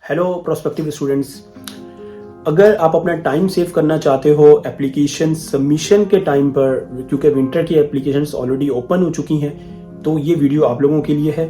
Hello prospective students, अगर आप अपना टाइम सेव करना चाहते हो एप्लीकेशन सबमिशन के टाइम पर, क्योंकि विंटर की एप्लीकेशंस ऑलरेडी ओपन हो चुकी हैं, तो ये वीडियो आप लोगों के लिए है।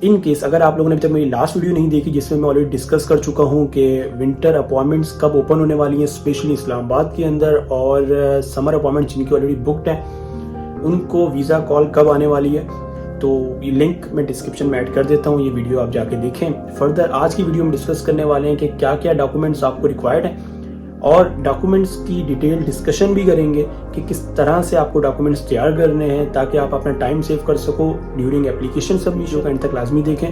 इन केस अगर आप लोगों ने अभी तक मेरी लास्ट वीडियो नहीं देखी जिसमें मैं ऑलरेडी डिस्कस कर चुका हूँ कि विंटर अपॉइंटमेंट्स कब ओपन होने वाली हैं, स्पेशली इस्लामाबाद के अंदर, और समर अपॉइंटमेंट जिनकी ऑलरेडी बुकड है उनको वीज़ा कॉल कब आने वाली है, तो ये लिंक मैं डिस्क्रिप्शन में ऐड कर देता हूँ। ये वीडियो आप जाके देखें। फर्दर आज की वीडियो में डिस्कस करने वाले हैं कि क्या क्या डॉक्यूमेंट्स आपको रिक्वायर्ड हैं और डॉक्यूमेंट्स की डिटेल डिस्कशन भी करेंगे कि किस तरह से आपको डॉक्यूमेंट्स तैयार करने हैं ताकि आप अपना टाइम सेव कर सको ड्यूरिंग एप्लीकेशन सबमिशन का। एंड तक लाजमी देखें,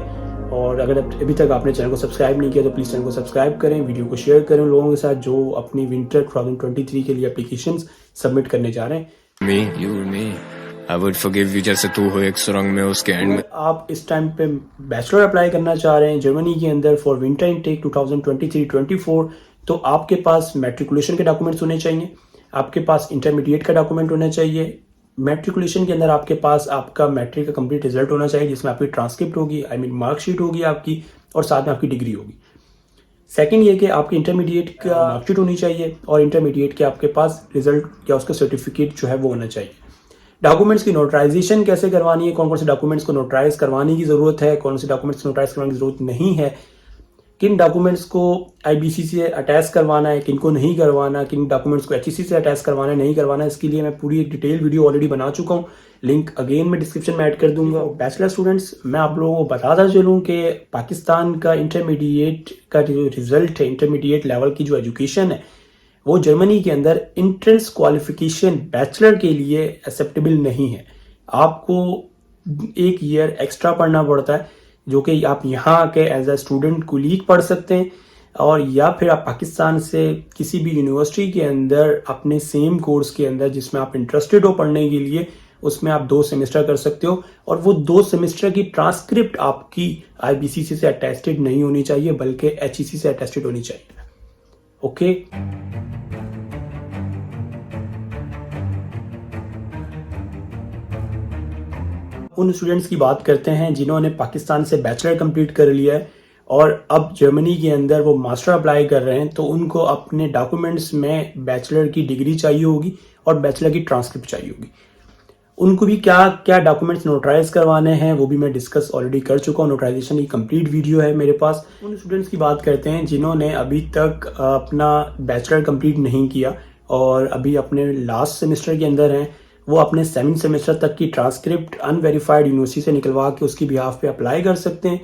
और अगर अभी तक आपने चैनल को सब्सक्राइब नहीं किया तो प्लीज़ चैनल को सब्सक्राइब करें, वीडियो को शेयर करें उन लोगों के साथ जो अपनी विंटर 2023 के लिए एप्लीकेशन सबमिट करने जा रहे हैं। I would forgive you जैसे तू हो एक सुरंग में उसके एंड में। आप इस टाइम पे बैचलर अप्लाई करना चाह रहे हैं जर्मनी के अंदर फॉर विंटर इनटेक 2023-24, तो आपके पास मैट्रिकुलेशन के डॉक्यूमेंट्स होने चाहिए, आपके पास इंटरमीडिएट का डॉक्यूमेंट होना चाहिए। मैट्रिकुलेशन के अंदर आपके पास आपका मैट्रिक का कंप्लीट रिजल्ट होना चाहिए जिसमें आपकी ट्रांसक्रिप्ट होगी, मार्कशीट होगी आपकी, और साथ में आपकी डिग्री होगी। सेकंड ये कि आपकी इंटरमीडिएट का मार्कशीट होनी चाहिए और इंटरमीडिएट के आपके पास रिजल्ट या उसका सर्टिफिकेट जो है वो होना चाहिए। डॉक्यूमेंट्स की नोटराइजेशन कैसे करवानी है, कौन कौन से डॉक्यूमेंट्स को नोटराइज करवाने की ज़रूरत है, कौन से डॉक्यूमेंट्स को नोटराइज करवाने की ज़रूरत नहीं है, किन डॉक्यूमेंट्स को आईबीसी से अटैच करवाना है, किन को नहीं करवाना, किन डॉक्यूमेंट्स को एचईसी से अटैच करवाना है, नहीं करवाना है, इसके लिए मैं पूरी एक डिटेल वीडियो ऑलरेडी बना चुका हूँ। लिंक अगेन मैं डिस्क्रिप्शन में ऐड कर दूंगा। बैचलर स्टूडेंट्स, मैं आप लोगों को बताता चलूँ कि पाकिस्तान का इंटरमीडिएट का जो रिजल्ट है, इंटरमीडिएट लेवल की जो एजुकेशन है, वो जर्मनी के अंदर एंट्रेंस क्वालिफिकेशन बैचलर के लिए एक्सेप्टेबल नहीं है। आपको एक ईयर एक्स्ट्रा पढ़ना पड़ता है जो कि आप यहाँ के एज अ स्टूडेंट कुलीग पढ़ सकते हैं, और या फिर आप पाकिस्तान से किसी भी यूनिवर्सिटी के अंदर अपने सेम कोर्स के अंदर जिसमें आप इंटरेस्टेड हो पढ़ने के लिए, उसमें आप 2 सेमेस्टर कर सकते हो, और वो 2 सेमेस्टर की ट्रांसक्रिप्ट आपकी आईबीसीसी से अटेस्टेड नहीं होनी चाहिए बल्कि एचईसी से अटेस्टेड होनी चाहिए। ओके उन स्टूडेंट्स की बात करते हैं जिन्होंने पाकिस्तान से बैचलर कंप्लीट कर लिया है और अब जर्मनी के अंदर वो मास्टर अप्लाई कर रहे हैं, तो उनको अपने डॉक्यूमेंट्स में बैचलर की डिग्री चाहिए होगी और बैचलर की ट्रांसक्रिप्ट चाहिए होगी। उनको भी क्या क्या डॉक्यूमेंट्स नोटराइज करवाने हैं वो भी मैं डिस्कस ऑलरेडी कर चुका हूँ। नोटराइजेशन की कंप्लीट वीडियो है मेरे पास। उन स्टूडेंट्स की बात करते हैं जिन्होंने अभी तक अपना बैचलर कंप्लीट नहीं किया और अभी अपने लास्ट सेमेस्टर के अंदर हैं। वो अपने 7th सेमेस्टर तक की ट्रांसक्रिप्ट अनवेरीफाइड यूनिवर्सिटी से निकलवा के उसकी बिहाफ पे अप्लाई कर सकते हैं।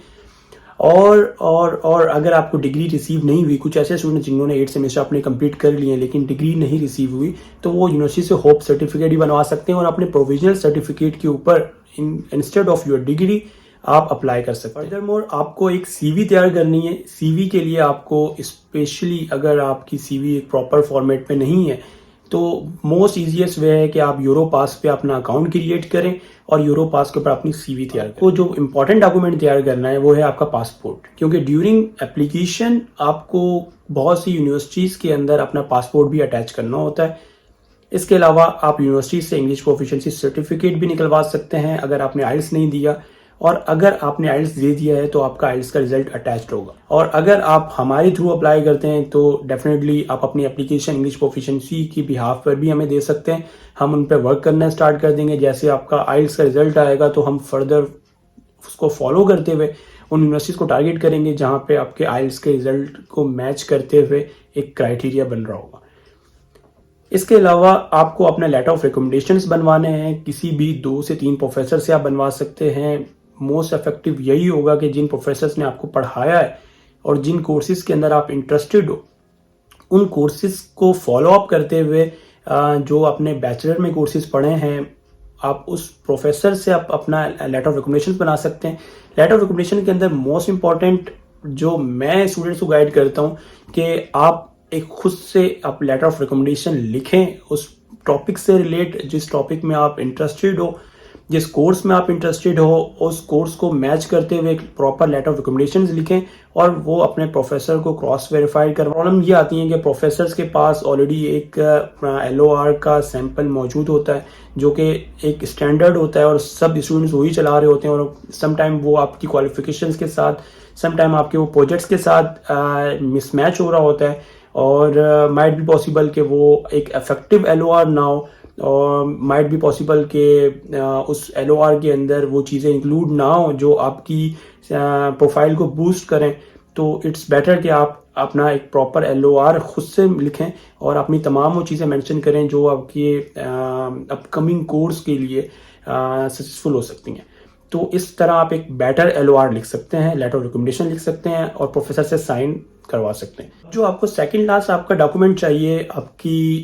और अगर आपको डिग्री रिसीव नहीं हुई, कुछ ऐसे स्टूडेंट जिन्होंने 8 सेमेस्टर अपने कंप्लीट कर लिए हैं लेकिन डिग्री नहीं रिसीव हुई, तो वो यूनिवर्सिटी से होप सर्टिफिकेट भी बनवा सकते हैं और अपने प्रोविजनल सर्टिफिकेट के ऊपर इंस्टेड ऑफ योर डिग्री आप अप्लाई कर सकते हैं। फर्दरमोर आपको एक सीवी तैयार करनी है। सीवी के लिए आपको स्पेशली, अगर आपकी सीवी एक प्रॉपर फॉर्मेट में नहीं है, तो मोस्ट ईजीएस्ट वे है कि आप यूरोपास पे अपना अकाउंट क्रिएट करें और यूरोपास के ऊपर अपनी सीवी तैयार करें। तो जो इंपॉर्टेंट डॉक्यूमेंट तैयार करना है वो है आपका पासपोर्ट, क्योंकि ड्यूरिंग एप्लीकेशन आपको बहुत सी यूनिवर्सिटीज के अंदर अपना पासपोर्ट भी अटैच करना होता है। इसके अलावा आप यूनिवर्सिटी से इंग्लिश प्रोफिशिएंसी सर्टिफिकेट भी निकलवा सकते हैं अगर आपने आइल्स नहीं दिया, और अगर आपने आइल्स दे दिया है तो आपका आइल्स का रिजल्ट अटैच्ड होगा। और अगर आप हमारे थ्रू अप्लाई करते हैं तो डेफिनेटली आप अपनी एप्लीकेशन इंग्लिश प्रोफिशिएंसी की बिहाफ पर भी हमें दे सकते हैं। हम उन पर वर्क करना स्टार्ट कर देंगे। जैसे आपका आइल्स का रिजल्ट आएगा तो हम फर्दर उसको फॉलो करते हुए उन यूनिवर्सिटीज को टारगेट करेंगे जहाँ पे आपके आइल्स के रिजल्ट को मैच करते हुए एक क्राइटेरिया बन रहा होगा। इसके अलावा आपको अपना लेटर ऑफ रिकमेंडेशंस बनवाने हैं। किसी भी 2 से 3 प्रोफेसर से आप बनवा सकते हैं। मोस्ट इफेक्टिव यही होगा कि जिन प्रोफेसर्स ने आपको पढ़ाया है और जिन कोर्सेज के अंदर आप इंटरेस्टेड हो, उन कोर्सेज को फॉलो अप करते हुए जो अपने बैचलर में कोर्सेज पढ़े हैं, आप उस प्रोफेसर से आप अपना लेटर ऑफ रिकमेंडेशन बना सकते हैं। लेटर ऑफ रिकमेंडेशन के अंदर मोस्ट इंपॉर्टेंट जो मैं स्टूडेंट्स को गाइड करता हूँ कि आप एक खुद से आप लेटर ऑफ रिकमेंडेशन लिखें उस टॉपिक से रिलेट, जिस टॉपिक में आप इंटरेस्टेड हो, जिस कोर्स में आप इंटरेस्टेड हो, उस कोर्स को मैच करते हुए एक प्रॉपर लेटर ऑफ रिकमेंडेशंस लिखें और वो अपने प्रोफेसर को क्रॉस वेरीफाई कर। प्रॉब्लम ये आती है कि प्रोफेसर्स के पास ऑलरेडी एक LOR का सैंपल मौजूद होता है जो कि एक स्टैंडर्ड होता है और सब स्टूडेंट्स वही चला रहे होते हैं, और समटाइम वो आपकी क्वालिफिकेशंस के साथ समटाइम आपके वो प्रोजेक्ट्स के साथ मिसमैच हो रहा होता है और माइट बी पॉसिबल कि वो एक इफेक्टिव LOR ना हो और माइट बी पॉसिबल कि उस LOR के अंदर वो चीज़ें इंक्लूड ना हो जो आपकी प्रोफाइल को बूस्ट करें। तो इट्स बेटर कि आप अपना एक प्रॉपर LOR खुद से लिखें और अपनी तमाम वो चीज़ें मेंशन करें जो आपके अपकमिंग कोर्स के लिए सक्सेसफुल हो सकती हैं। तो इस तरह आप एक बेटर LOR लिख सकते हैं, लेटर ऑफ रिकमेंडेशन लिख सकते हैं और प्रोफेसर से साइन करवा सकते हैं। जो आपको सेकंड लास्ट आपका डॉक्यूमेंट चाहिए आपकी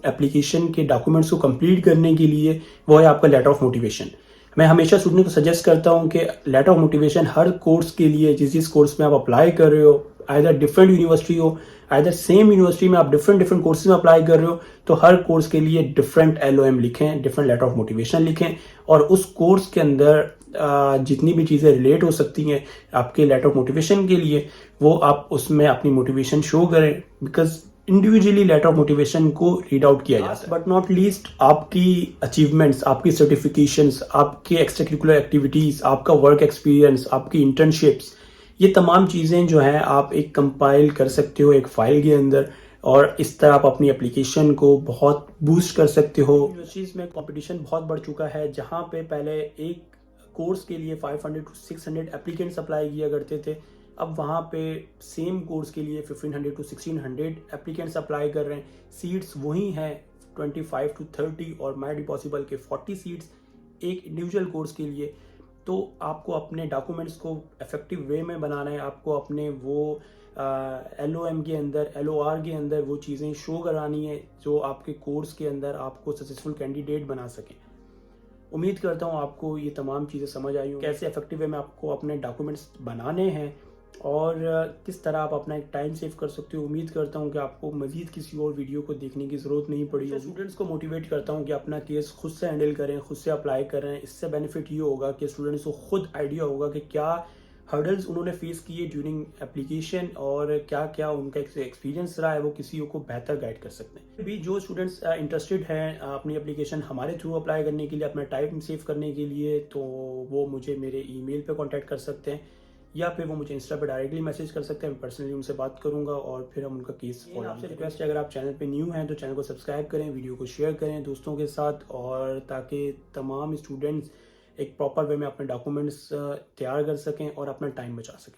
एप्लीकेशन के डॉक्यूमेंट्स को कंप्लीट करने के लिए, वो है आपका लेटर ऑफ मोटिवेशन। मैं हमेशा स्टूडेंट को सजेस्ट करता हूं कि लेटर ऑफ मोटिवेशन हर कोर्स के लिए जिस कोर्स में आप अप्लाई कर रहे हो, आइदर डिफरेंट यूनिवर्सिटी हो, आइदर सेम यूनिवर्सिटी में आप डिफरेंट कोर्सेज में अप्लाई कर रहे हो, तो हर कोर्स के लिए डिफरेंट LOM लिखें, डिफरेंट लेटर ऑफ मोटिवेशन लिखें और उस कोर्स के अंदर जितनी भी चीज़ें रिलेट हो सकती हैं आपके लेटर ऑफ मोटिवेशन के लिए, वो आप उसमें अपनी मोटिवेशन शो करें, because individually letter of motivation को रीड आउट किया जाता है। बट नॉट लीस्ट आपकी अचीवमेंट्स, आपकी सर्टिफिकेशंस, आपके एक्स्ट्रा करिकुलर एक्टिविटीज़, आपका वर्क एक्सपीरियंस, आपकी इंटर्नशिप्स, ये तमाम चीज़ें जो हैं आप एक कंपाइल कर सकते हो एक फाइल के अंदर और इस तरह आप अपनी एप्लीकेशन को बहुत बूस्ट कर सकते हो। यूनिवर्सिटीज़ में कंपटीशन बहुत बढ़ चुका है, जहाँ पे पहले एक कोर्स के लिए 500 to 600 एप्लीकेंट्स अप्लाई किया करते थे, अब वहाँ पे सेम कोर्स के लिए 1500 to 1600 एप्लीकेंट्स अप्लाई कर रहे हैं। सीट्स वही हैं 25 to 30 और माइट बी पॉसिबल के 40 सीट्स एक इंडिविजुअल कोर्स के लिए। तो आपको अपने डॉक्यूमेंट्स को इफेक्टिव वे में बनाना है, आपको अपने वो LOM के अंदर, LOR के अंदर वो चीज़ें शो करानी है जो आपके कोर्स के अंदर आपको सक्सेसफुल कैंडिडेट बना सकें। उम्मीद करता हूँ आपको ये तमाम चीज़ें समझ आई हों, कैसे इफेक्टिव वे में आपको अपने डॉक्यूमेंट्स बनाने हैं और किस तरह आप अपना एक टाइम सेव कर सकते हो। उम्मीद करता हूँ कि आपको मजीद किसी और वीडियो को देखने की ज़रूरत नहीं पड़ी। स्टूडेंट्स को मोटिवेट करता हूँ कि अपना केस खुद से हैंडल करें, खुद से अप्लाई करें। इससे बेनिफिट ये होगा कि स्टूडेंट्स को खुद आइडिया होगा कि क्या हर्डल्स उन्होंने फेस किए ड्यूरिंग एप्लीकेशन और क्या क्या उनका एक्सपीरियंस रहा है, वो किसी को बेहतर गाइड कर सकते हैं। भी जो स्टूडेंट्स इंटरेस्टेड हैं अपनी एप्लीकेशन हमारे थ्रू अप्लाई करने के लिए, अपना टाइम सेव करने के लिए, तो वो मुझे मेरे ईमेल पे कांटेक्ट कर सकते हैं या फिर वो मुझे इंस्टा पे डायरेक्टली मैसेज कर सकते हैं। मैं पर्सनली उनसे बात करूंगा और फिर हम उनका केस फॉलो। आपसे रिक्वेस्ट है, अगर आप चैनल पे न्यू हैं तो चैनल को सब्सक्राइब करें, वीडियो को शेयर करें दोस्तों के साथ, और ताकि तमाम स्टूडेंट्स एक प्रॉपर वे में अपने डॉक्यूमेंट्स तैयार कर सकें और अपना टाइम बचा सकें।